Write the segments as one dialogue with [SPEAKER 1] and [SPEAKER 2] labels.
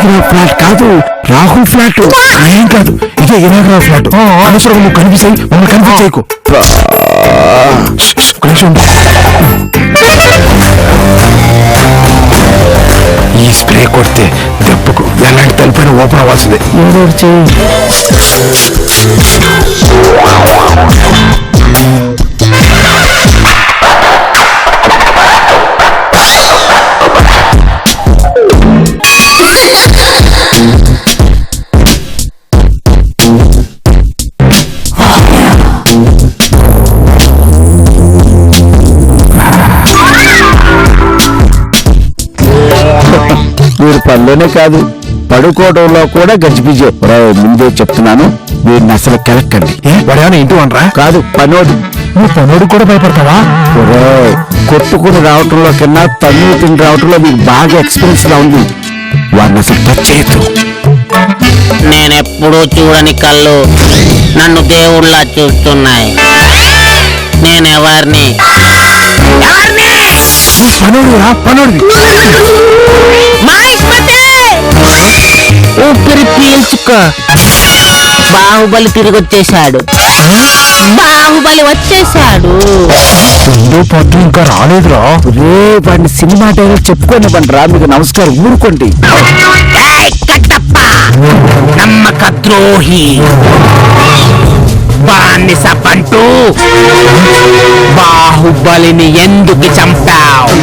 [SPEAKER 1] ఇనాగ్రా flat కాదు, Rahul flat. ఏం కాదు, ఇదే ఇనాగ్రా ఫ్లాట్. అనవసరం నువ్వు కనిపిస్తాయి, మమ్మల్ని కనిపించేయకు. ఈ స్ప్రే కొడితే దెబ్బకు ఎలాంటి తలుపైన ఓపెన్ అవ్వాల్సిందే. వీడు పనిలోనే కాదు, పడుకోవడంలో కూడా గజిబిజే. ముందే చెప్తున్నాను, వీడిని అసలు కెలక్కండి. వాడేమైనా ఇంటి అనరా? కాదు, పనోడు. నువ్వు పనోడు కూడా భయపడతావా? కొట్టుకుని రావటంలో కన్నా తన్ను తిని రావటంలో మీకు బాగా ఎక్స్పీరియన్స్ లా ఉంది. వాడిని అసలు టచ్ చేయొద్దు.
[SPEAKER 2] నేనెప్పుడూ చూడని కళ్ళు నన్ను దేవుళ్ళ చూస్తున్నాయి. నేనెవరిని? ఊపిరి పీల్చుకో. బాహుబలి తిరిగి వచ్చేసాడు. బాహుబలి వచ్చేసాడు.
[SPEAKER 1] పట్టు ఇంకా రాలేదురా. రే వాడిని సినిమా డైరెక్ట్ చెప్పుకొని బండ్రా. మీకు నమస్కారం, ఊరుకోండి.
[SPEAKER 2] నమ్మక ద్రోహి బానిస పంటూ, బాహుబలిని ఎందుకు చంపావు?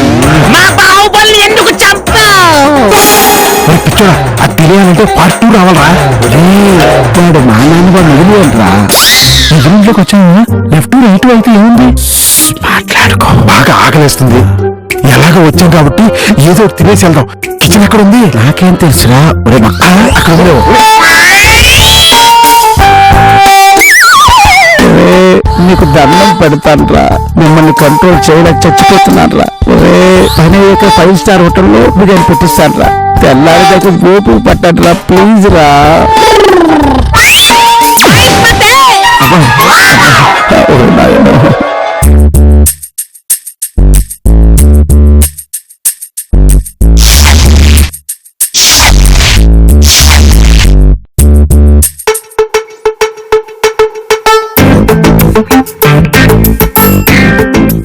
[SPEAKER 2] మా బాహుబలిని ఎందుకు చంపావు?
[SPEAKER 1] అది తెలియాలంటే పార్ట్ 2 రావాలరా. వాడు మా నాన్న వాడు వదిలేయండిరా. ఇంట్లోకి వచ్చాము. లెఫ్ట్ రైట్ అయితే ఏముంది? మాట్లాడుకో. బాగా ఆకలిస్తుంది. ఎలాగో వచ్చాం కాబట్టి ఏదో తినేసి వెళ్దాం. కిచెన్ ఎక్కడ ఉంది? నాకేం తెలుసురా. అక్కడ నీకు దండం పెడతానురా. మిమ్మల్ని కంట్రోల్ చేయడానికి చచ్చిపోతున్నానురా. పని అయ్యాక 5 స్టార్ హోటల్లో బిర్యానీ పెట్టిస్తానురా. తెల్లారి దగ్గర గోపు పట్టానురా. ప్లీజ్ రా.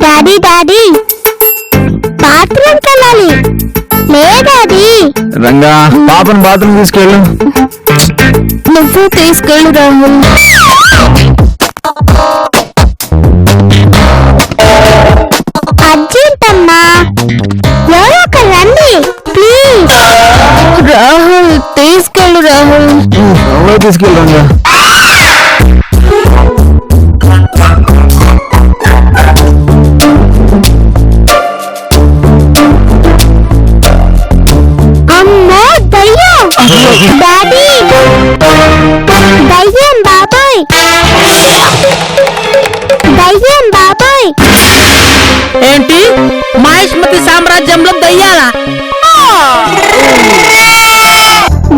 [SPEAKER 3] డాడీ డాడీ బాత్రూమ్కి వెళ్ళాలి. లేదాడీ.
[SPEAKER 1] రంగా పాపను బాత్రూమ్ తీసుకెళ్ళు.
[SPEAKER 3] నువ్వు తీసుకెళ్ళు రాహుల్. అర్జెంటమ్మా, ఎవరో ఒక రండి ప్లీజ్. రాహుల్ తీసుకెళ్ళు. రాహుల్
[SPEAKER 1] తీసుకెళ్ళు రంగా.
[SPEAKER 3] డాడీ దయ్యం బాబాయ్. దయ్యం బాబాయ్.
[SPEAKER 2] ఏంటి? మహేష్మతి సామ్రాజ్యంలో దయ్యాలా?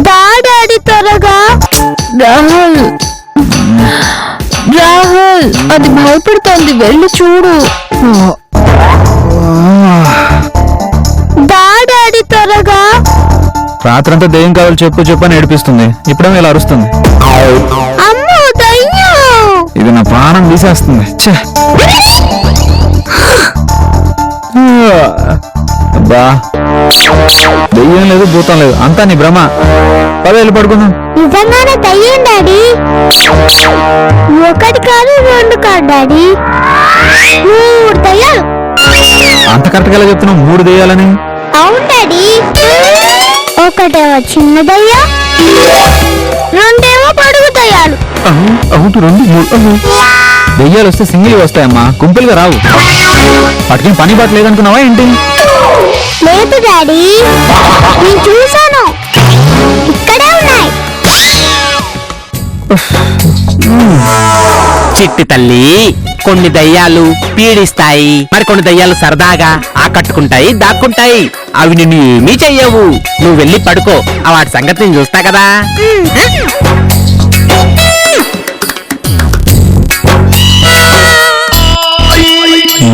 [SPEAKER 3] డాడీ త్వరగా. రాహుల్ రాహుల్ అది భయపడుతోంది, వెళ్ళి చూడు. డాడీ త్వరగా.
[SPEAKER 1] రాత్రంతా దెయ్యం కావాలి చెప్పు అని ఏడిపిస్తుంది. ఇప్పుడేమో ఇలా అరుస్తుంది.
[SPEAKER 3] అమ్మో దయ్యం.
[SPEAKER 1] ఇది నా ప్రాణం తీసేస్తుంది. అబ్బా, దెయ్యం లేదు, భూతం లేదు, అంతా నీ భ్రమ. పద వెళ్ళి పడుకుందాం.
[SPEAKER 3] నిజంగానే దయ్యం డాడీ. 1 కాదు 2 కాదు డాడీ, 3 దయ్యాలు.
[SPEAKER 1] అంత కరెక్ట్ గా చెప్తున్నావు 3 దెయ్యాలని?
[SPEAKER 3] అవును డాడీ. ఒకటేమో చిన్న దయ్యం, 2 పొడుగు దయ్యాలు.
[SPEAKER 1] అవును 2 3 దెయ్యాలు వస్తే సింగిల్ వస్తాయమ్మా, గుంపులుగా రావు. వాటికి పని బాట లేదనుకున్నావా ఏంటి?
[SPEAKER 3] లేదు డాడీ, నేను చూసాను, ఇక్కడే ఉన్నాయి.
[SPEAKER 2] చిట్టి తల్లి, కొన్ని దయ్యాలు పీడిస్తాయి, మరికొన్ని దయ్యాలు సరదాగా ఆకట్టుకుంటాయి, దాక్కుంటాయి. అవి నిన్ను ఏమీ చెయ్యవు. నువ్వు వెళ్ళి పడుకో, వాటి సంగతి నేను చూస్తా కదా.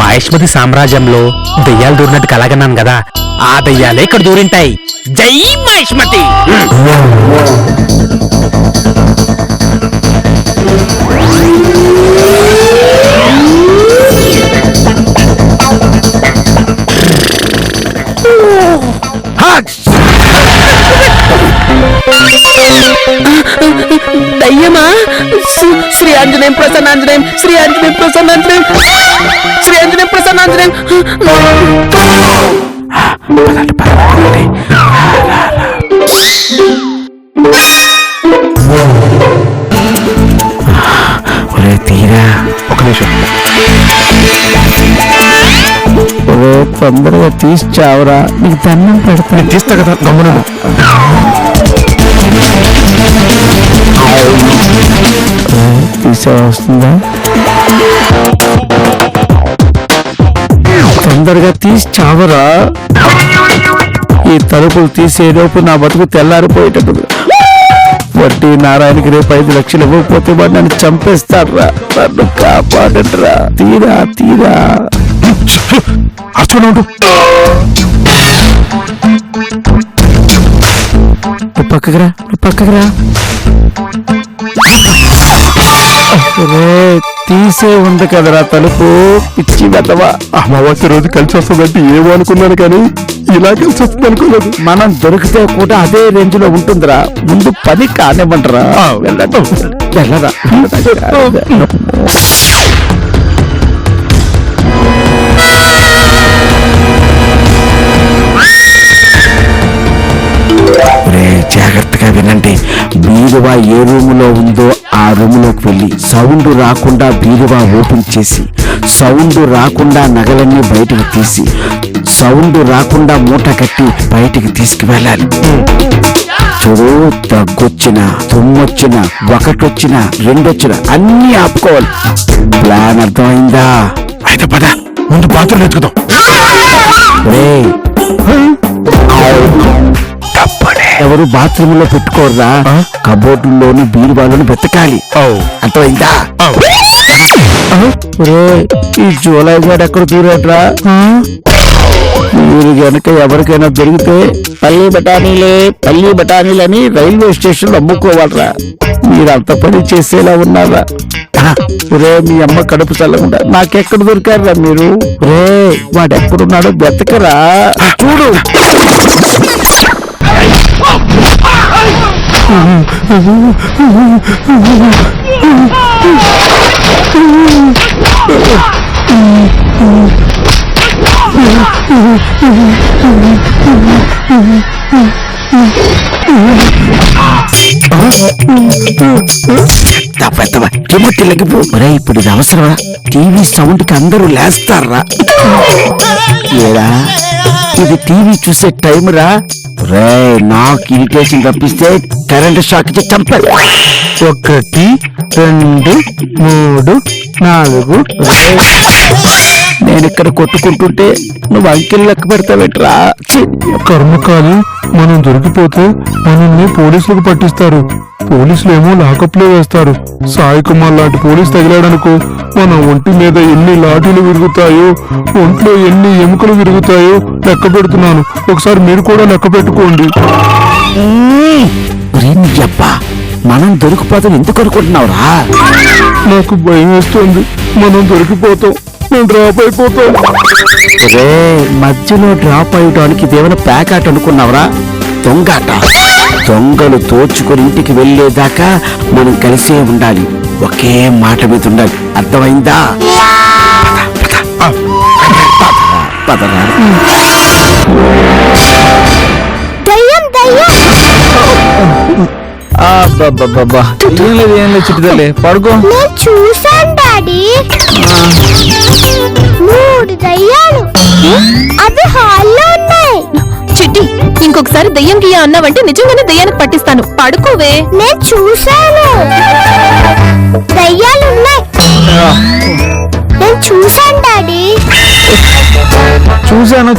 [SPEAKER 2] మహేష్మతి సామ్రాజ్యంలో దెయ్యాలు దూరినట్టు కలగన్నాను కదా, ఆ దయ్యాలే ఇక్కడ దూరింటాయి. జై మహిష్మతి. దయ్యమా? శ్రీ ఆంజనేయం ప్రసన్నాంజనేయం, శ్రీ ఆంజనేయం ప్రసన్నాంజనేయం, శ్రీ ఆంజనేయం ప్రసన్నాంజనేయం.
[SPEAKER 1] ఒరే తీరా, ఒక నిమిషం. ఒరే తొందరగా తీసి చావరా, నీకు దండం పెడతా. తీస్తా కదా, గమ్మున. తీసే వస్తుందా? తొందరగా తీసి చావరా. ఈ తలుపులు తీసేలోపు నా బతుకు తెల్లారిపోయేటప్పుడు. వడ్డీ నారాయణకి రేపు 5 లక్షలు ఇవ్వకపోతే వాడు నన్ను చంపేస్తాడ్రా. నన్ను కాపాడరా. తీరా తీరా. అర్చుడు పక్కకురా, పక్కకురా. తీసే ఉంది కదరా తలుపు, పిచ్చి వెతవా. అమావాస్య రోజు కలిసి వస్తుందంటే ఏమో అనుకున్నాను, కానీ ఇలా కలిసి వస్తుంది అనుకోలేదు. మనం దొరికితే కూడా అదే రేంజ్ లో ఉంటుందిరా. ముందు పని కానివ్వండిరా. వెళ్ళరా. జాగ్రత్తగా వినండి. బీరువా ఏ రూములో ఉందో ఆ రూములోకి వెళ్ళి సౌండ్ రాకుండా బీరువా ఓపెన్ చేసి, సౌండ్ రాకుండా నగలన్నీ బయటకు తీసి, సౌండ్ రాకుండా మూట కట్టి బయటికి తీసుకువెళ్ళాలి. చూడు, దగ్గొచ్చినా, తుమ్మొచ్చినా, ఒకటొచ్చినా, రెండొచ్చినా అన్నీ ఆపుకోవాలి. ప్లాన్ అర్థమైందా? అయితే పద, ముందు బాత్రూంలో ఎత్తుకుదాం. ఎవరు బాత్రూమ్ లో పెట్టుకోర్రా, కబోర్డులోని బీరువాలోని వెతకాలి. అర్థమైందా? ఈ జూలై గారు ఎక్కడ దూరేట్రా? మీరు గనక ఎవరికైనా దొరికితే పల్లి బఠానీలని రైల్వే స్టేషన్ అమ్ముకోవాలరా. మీరు అంత పని చేసేలా ఉన్నారా? రే, మీ అమ్మ కడుపు చల్లకుండా నాకెక్కడ దొరికారా మీరు? రే, వాడెక్కడున్నాడో వెతకరా. చూడు, ఇప్పుడు ఇది అవసరమా? టీవీ సౌండ్ కి అందరూ లేస్తారా? ఏరా, ఇది టీవీ చూసే టైం రా. రే, నాకు ఇరిటేషన్ తప్పిస్తే కరెంట్ షాక్ ఇచ్చి చంపాలి. 1 2 3 4. నేను ఇక్కడ కొట్టుకుంటుంటే నువ్వు అంకెలు లెక్క పెడతావేట్రా?
[SPEAKER 4] కర్మకాలి, మనం దొరికిపోతే మనల్ని పోలీసులకు పట్టిస్తారు. పోలీసులు ఏమో లాకప్లో వేస్తారు. సాయి కుమార్ లాంటి పోలీసు తగిలాడనుకో, మన ఒంటి మీద ఎన్ని లాఠీలు విరుగుతాయో, ఒంట్లో ఎన్ని ఎముకలు విరుగుతాయో లెక్క పెడుతున్నాను. ఒకసారి మీరు కూడా లెక్క పెట్టుకోండి.
[SPEAKER 1] మనం దొరికిపోతాం ఎందుకు అనుకుంటున్నావురా?
[SPEAKER 4] నాకు భయం వేస్తుంది. మనం దొరికిపోతాం, మనం డ్రాప్ అయిపోతాం.
[SPEAKER 1] మధ్యలో డ్రాప్ అయ్యడానికి ఇదేమైనా ప్యాకాట్ అనుకున్నావురా? దొంగాట. దొంగలు దోచుకుని ఇంటికి వెళ్లేదాకా మనం కలిసే ఉండాలి. ఒకే మాట మీద ఉండాలి. అర్థమైందా? పదరా.
[SPEAKER 4] ఏం లేదు చిట్టుదలే, పడుకో.
[SPEAKER 3] చూసాను డాడీ, 3 దయ్యాలు అవి హాల్లో ఉన్నాయి.
[SPEAKER 5] చిట్టి, ఇంకొకసారి దయ్యం గియ్య అన్నావంటే నిజంగానే దయ్యానికి పట్టిస్తాను. పడుకోవే.
[SPEAKER 3] నేను చూశాను, దయ్యాలు ఉన్నాయి. నేను చూశాను డాడీ.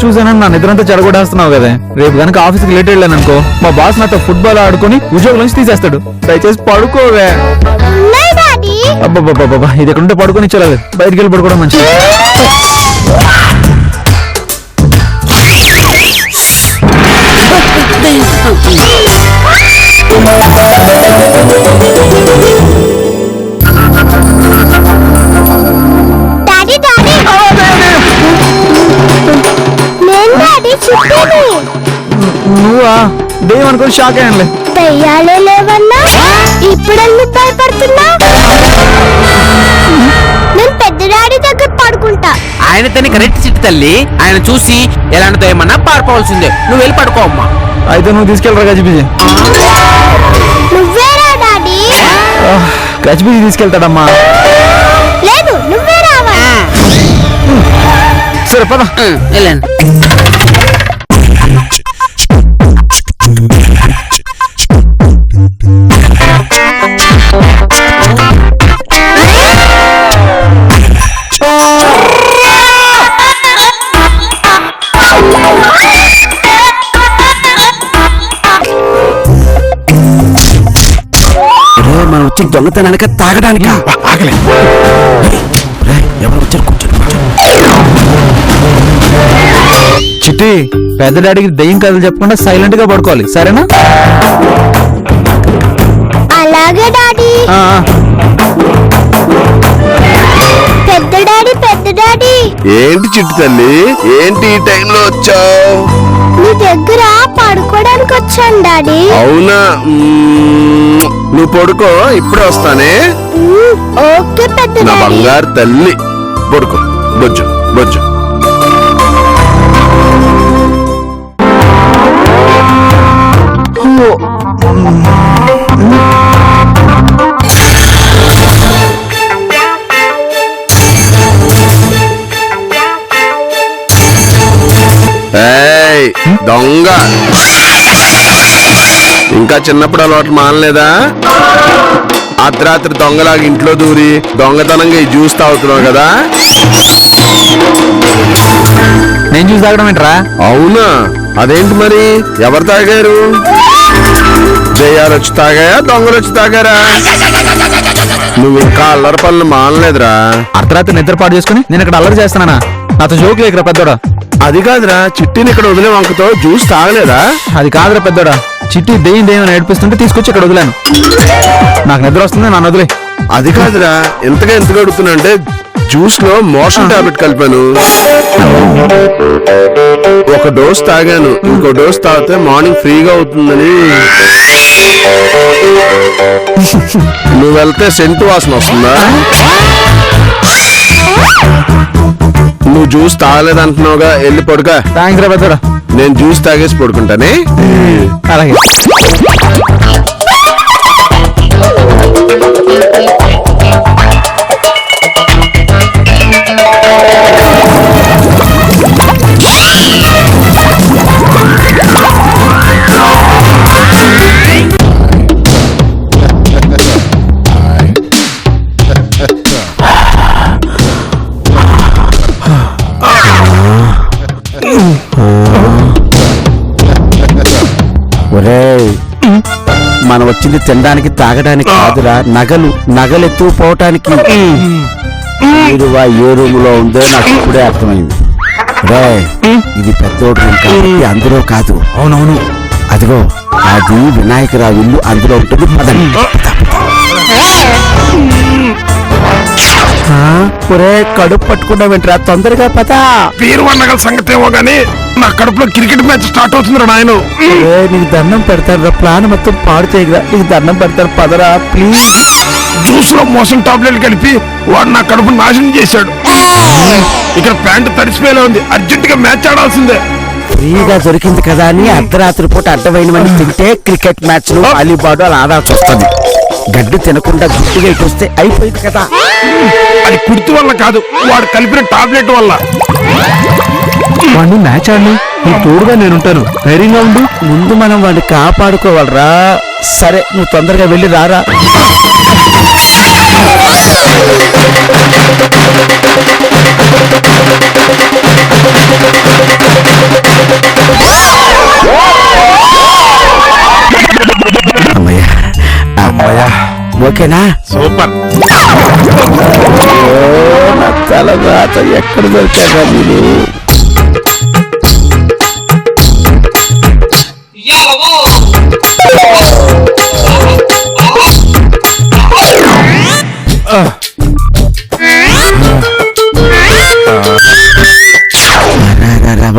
[SPEAKER 4] చూసానని నా నిద్రంతా చెడగొడేస్తున్నావు కదా. రేపు కనుక ఆఫీస్కి లేట్ వెళ్ళాను అనుకో, మా బాస్ నాతో ఫుట్బాల్ ఆడుకుని ఉద్యోగం నుంచి తీసేస్తాడు. దయచేసి పడుకోవే. అబ్బాబ్బా, ఇది ఎక్కడుంటే పడుకొని ఇచ్చేలాగా, బయటికి వెళ్ళి పడుకోవడం మంచిది.
[SPEAKER 1] దెయ్యం అనుకుని షాక్ అయ్యానులే.
[SPEAKER 3] దయ్యాలే లేవన్నా ఇప్పుడెందుకు భయపడుతున్నా? నేను పెద్ద డాడీ దగ్గర పడుకుంటా.
[SPEAKER 2] ఆయన తన కరెక్ట్ చిట్టి తల్లి. ఆయన చూసి ఎలాంటిదో ఏమన్నా పారిపోవాల్సిందే. నువ్వు వెళ్ళి పడుకో అమ్మా.
[SPEAKER 1] అయితే నువ్వు తీసుకెళ్ళరా గజిబిజి?
[SPEAKER 3] నువ్వేరా డాడీ?
[SPEAKER 1] గజిబిజి తీసుకెళ్తాడమ్మా.
[SPEAKER 3] లేదు నువ్వే రావాలి.
[SPEAKER 1] సరే పద.
[SPEAKER 2] వెళ్ళండి.
[SPEAKER 1] మనం వచ్చి దొంగతనానిక తాగడానికి ఆగలే. ఎవరు వచ్చారు? కూర్చోండి. చిట్టి, పెద్ద డాడీకి దెయ్యం కథలు చెప్పకుండా సైలెంట్ గా పడుకోవాలి, సరేనా?
[SPEAKER 3] అలాగే డాడీ. పెద్ద డాడీ పెద్ద డాడీ.
[SPEAKER 6] ఏంటి చిట్టి తల్లి, ఏంటి ఈ టైంలో వచ్చావు?
[SPEAKER 3] నీ దగ్గర పడుకోవడానికి వచ్చాను డాడీ.
[SPEAKER 6] అవునా, నువ్వు పడుకో, ఇప్పుడే వస్తానే.
[SPEAKER 3] ఓకే పెద్ద
[SPEAKER 6] నా
[SPEAKER 3] డాడీ.
[SPEAKER 6] బంగారు తల్లి, పడుకో. బొజ్జు బొజ్జు. ఏయ్ దొంగ, ఇంకా చిన్నప్పుడు అలవాటు మానలేదా? అర్ధరాత్రి దొంగలాగా ఇంట్లో దూరి దొంగతనంగా ఈ జ్యూస్ తాగుతున్నావు కదా?
[SPEAKER 1] నేను చూసి తాగడం ఏంట్రా?
[SPEAKER 6] అవునా, అదేంటి మరి? ఎవరు తాగారు? జయాలు వచ్చి తాగాయా, దొంగలు వచ్చి తాగారా? నువ్వు ఇంకా అల్లరి పనులు మానలేదురా.
[SPEAKER 1] అర్ధరాత్రి నిద్ర పాటు చేసుకుని నేను ఇక్కడ అల్లరి చేస్తున్నానా? నాతో జోక్ లేకరా పెద్దోడా.
[SPEAKER 6] అది కాదురా, చిట్టిని ఇక్కడ వదిలే వంకతో జ్యూస్ తాగలేదా?
[SPEAKER 1] అది కాదురా పెద్దోడా, చిట్టి దెయ్యం దెయ్యం ఏడిపిస్తుంటే తీసుకొచ్చి ఇక్కడ వదిలాను. నాకు నిద్ర వస్తుంది, నన్ను వదిలే.
[SPEAKER 6] అది కాదురా, ఎంతగా అడుగుతున్నా అంటే జ్యూస్ లో మోషన్ టాబ్లెట్ కలిపాను. ఒక డోస్ తాగాను, ఇంకో డోస్ తాగితే మార్నింగ్ ఫ్రీగా అవుతుందని. నువ్వు వెళ్తే సెంటు వాసన వస్తుందా? నువ్వు జ్యూస్ తాగలేదంటున్నావుగా, వెళ్ళి పడుకా.
[SPEAKER 1] థ్యాంక్స్ రా పెద్దోడా.
[SPEAKER 6] నేను జ్యూస్ తాగేసి పడుకుంటానే.
[SPEAKER 1] అలాగే.
[SPEAKER 7] ఒరేయ్, మనం వచ్చింది తినడానికి తాగడానికి కాదురా, నగలు ఎత్తుకుపోవటానికి. వీరువా ఏ రూమ్ లో ఉందో నాకు ఇప్పుడే అర్థమైంది. రేయ్, ఇది పెద్దోడు రూమ్ కాబట్టి అందులో కాదు.
[SPEAKER 1] అవునవును,
[SPEAKER 7] అదిగో అది వినాయకరావు ఇల్లు, అందులో ఉంటుంది. పదండి. ఒరే, కడుపు పట్టుకున్నా వెంటరా, తొందరగా పదా.
[SPEAKER 6] వీరవన్నగల సంగతి ఏమో గానీ నా కడుపులో క్రికెట్ మ్యాచ్ స్టార్ట్ అవుతుందిరా నాయన.
[SPEAKER 7] నీకు దండం పెడతారా, ప్లాన్ మొత్తం పాడు చేయగరా. నీకు దండం పెడతారు, పదరా ప్లీజ్.
[SPEAKER 6] జ్యూస్ లో మోసం టాబ్లెట్ కలిపి వాడు నా కడుపు నాశనం చేశాడు. ఇక్కడ ప్యాంటు తడిసిపోయేలా ఉంది, అర్జెంట్ గా మ్యాచ్ ఆడాల్సిందే.
[SPEAKER 7] ఫ్రీగా దొరికింది కదా అని అర్ధరాత్రి పూట అడ్డమైనవన్నీ తింటే క్రికెట్ మ్యాచ్ లు, వాలీబాల్ అలా ఆడాల్సి వస్తుంది. గడ్డి తినకుండా గుడ్డిగా ఇటు వస్తే అయిపోయింది కదా.
[SPEAKER 6] అది కుర్తి వల్ల కాదు, వాడు కలిపిన టాబ్లెట్ వల్ల.
[SPEAKER 1] వాడిని మ్యాచ్ ఆడి నువ్వు తోడుగా నేనుంటాను, ధైర్యంగా ఉండు.
[SPEAKER 7] ముందు మనం వాడిని కాపాడుకోవాలరా. సరే, నువ్వు తొందరగా వెళ్ళి రారా. అమ్మయ్యా, అమ్మయ్యా, ఓకేనా?
[SPEAKER 6] సూపర్.
[SPEAKER 7] నా తలరాత ఎక్కడ దొరికారా మీరు?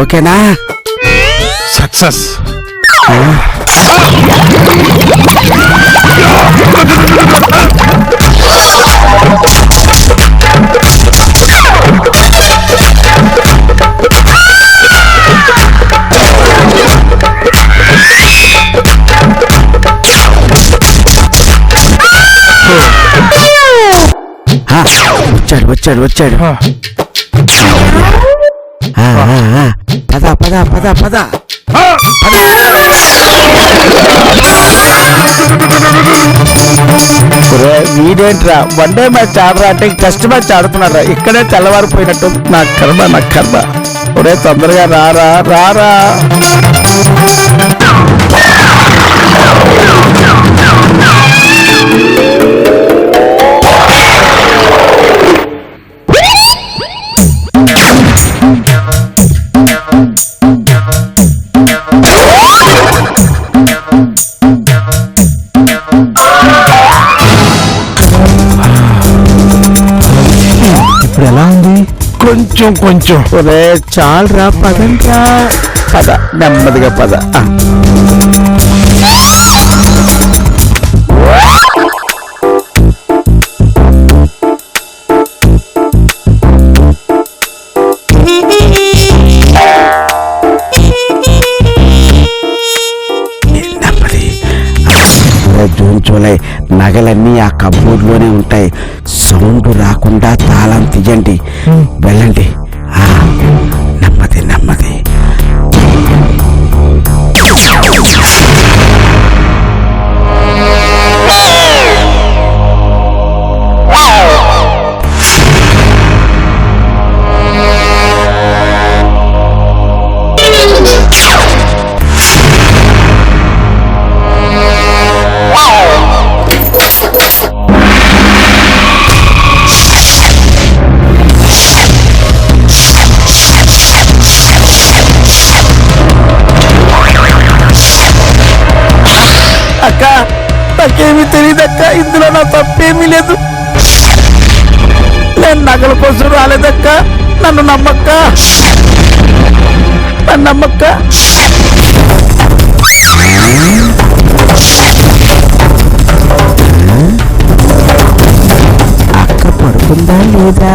[SPEAKER 6] ఓకేనా?
[SPEAKER 4] సక్సెస్.
[SPEAKER 7] వచ్చాడు వచ్చాడు వచ్చాడు. పద పద పద పద. వీడేంట్రా వన్ డే మ్యాచ్ ఆడరా అంటే టెస్ట్ మ్యాచ్ ఆడుతున్నారా? ఇక్కడే తెల్లవారిపోయినట్టు. నా కర్మ నా కర్మ. ఒరే తొందరగా రారా రారా.
[SPEAKER 1] ఇప్పుడు ఎలా ఉంది? కొంచెం కొంచెం.
[SPEAKER 7] ఒరే చాలరా పదంగా. పద నెమ్మదిగా పద. జూన్ జూలై నగలన్నీ ఆ కబోర్డ్లోనే ఉంటాయి. సౌండ్ రాకుండా తాళం తీయండి. వెళ్ళండి. నెమ్మది నెమ్మది. అక్క నాకేమీ తెలియదక్క. ఇందులో నా తప్పేమీ లేదు. నేను నగల కోసం రాలేదక్క. నన్ను నమ్మక్క. నన్ను నమ్మక్క. అక్క పడుకుందా లేదా?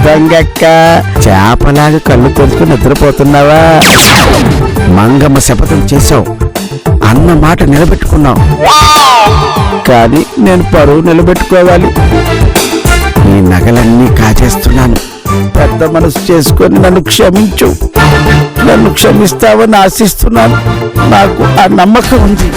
[SPEAKER 7] దొంగక్క చేపలాగా కళ్ళు తెరుచుకుని నిద్రపోతున్నావా? మంగమ్మ శపథం చేశావు. అన్న మాట నిలబెట్టుకున్నావు. కానీ నేను పరువు నిలబెట్టుకోవాలి. నీ నగలన్నీ కాజేస్తున్నాను. పెద్ద మనసు చేసుకొని నన్ను క్షమించు. నన్ను క్షమిస్తావని ఆశిస్తున్నాను. నాకు ఆ నమ్మకం ఉంది.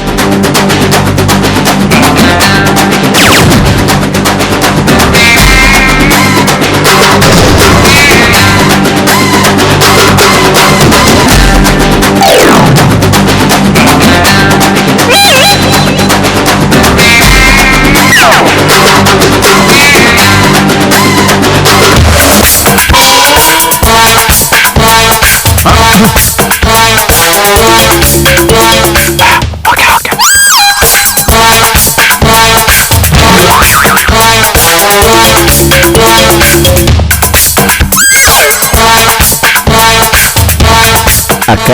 [SPEAKER 7] అక్క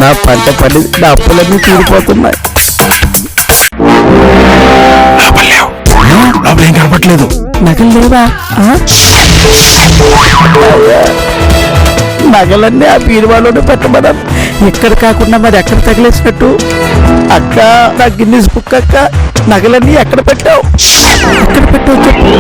[SPEAKER 7] నా పంట పడి నా అప్పులన్నీ తీరిపోతున్నాయి.
[SPEAKER 1] లోపలేం కనపట్లేదు.
[SPEAKER 7] నగలు లేవా? నగలన్నీ ఆ బీరువాలోనే పెట్టమన్నాను. ఎక్కడ కాకుండా మరి ఎక్కడ తగిలేసినట్టు? అక్క నా గిన్నీస్ బుక్ అక్క. నగలన్నీ ఎక్కడ పెట్టావు? ఎక్కడ పెట్టావు చెప్పు.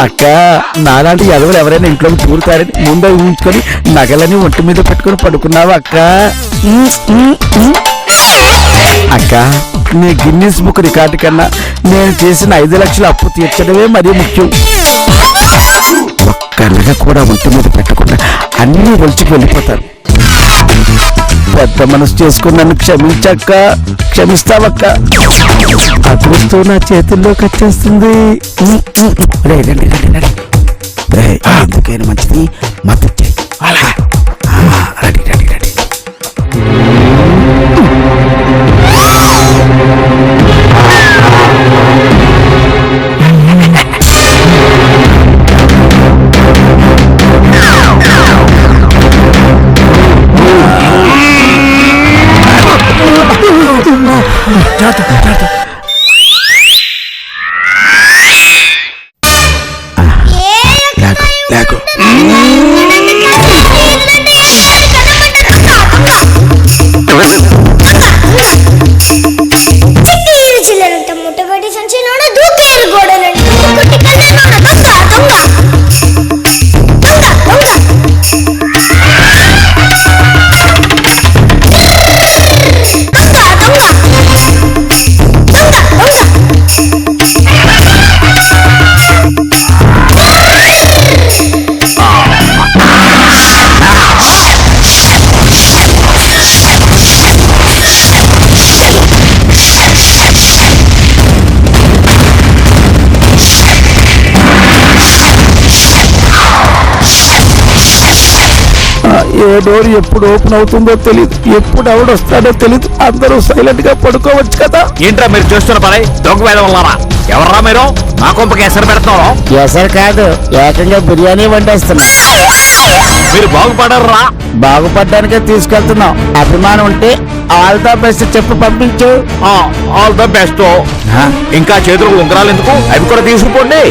[SPEAKER 7] అక్క నాలాంటి ఎదవలు ఎవరైనా ఇంట్లోకి దూరుతారని ముందే ఊహించుకొని నగలని ఒంటి మీద పెట్టుకొని పడుకున్నావు అక్క. అక్క నీ గిన్నీస్ బుక్ రికార్డు కన్నా నేను చేసిన 5 లక్షల అప్పు తీర్చడమే మరీ ముఖ్యం. ఒక్క నగ కూడా ఒంటి మీద పెట్టకుండా అన్నీ ఒలిచి వెళ్ళిపోతారు. పెద్ద మనసు చేసుకుని నన్ను క్షమించక్క, క్షమిస్తావక్క. అదృష్టం నా చేతుల్లోకి వచ్చేస్తుంది. ఎందుకైనా మంచిది మద్దతు చేయి. Ready ready ready. లేకు
[SPEAKER 3] చిల్లరంత ముట్టబడి సంచిలోన దూకేరు గోడలని కొట్టి కళ్ళలోన దొంగ దొంగ
[SPEAKER 7] ఏ డోర్ ఎప్పుడు ఓపెన్ అవుతుందో తెలియదు, ఎప్పుడు ఎవడొస్తాడో తెలియదు. అందరూ సైలెంట్ గా పడుకోవచ్చు కదా.
[SPEAKER 2] ఏంట్రా మీరు చేస్తున్న పని? దొంగ వేద వల్లరా? ఎవర్రా మీరు? నా కొంపకి ఎసరు పెడుతున్నారా?
[SPEAKER 7] ఎసరు కాదు, ఏకంగా బిర్యానీ వండేస్తున్నా.
[SPEAKER 2] మీరు బాగుపడర్రా?
[SPEAKER 7] బాగుపడ్డానికే తీసుకెళ్తున్నాం. అభిమానం ఉంటే ఆల్ ద బెస్ట్ చెప్పి పంపించు.
[SPEAKER 2] All the best. ఇంకా చేతులకు ఉంగరాలు ఎందుకు? అవి కూడా తీసుకుపోండి.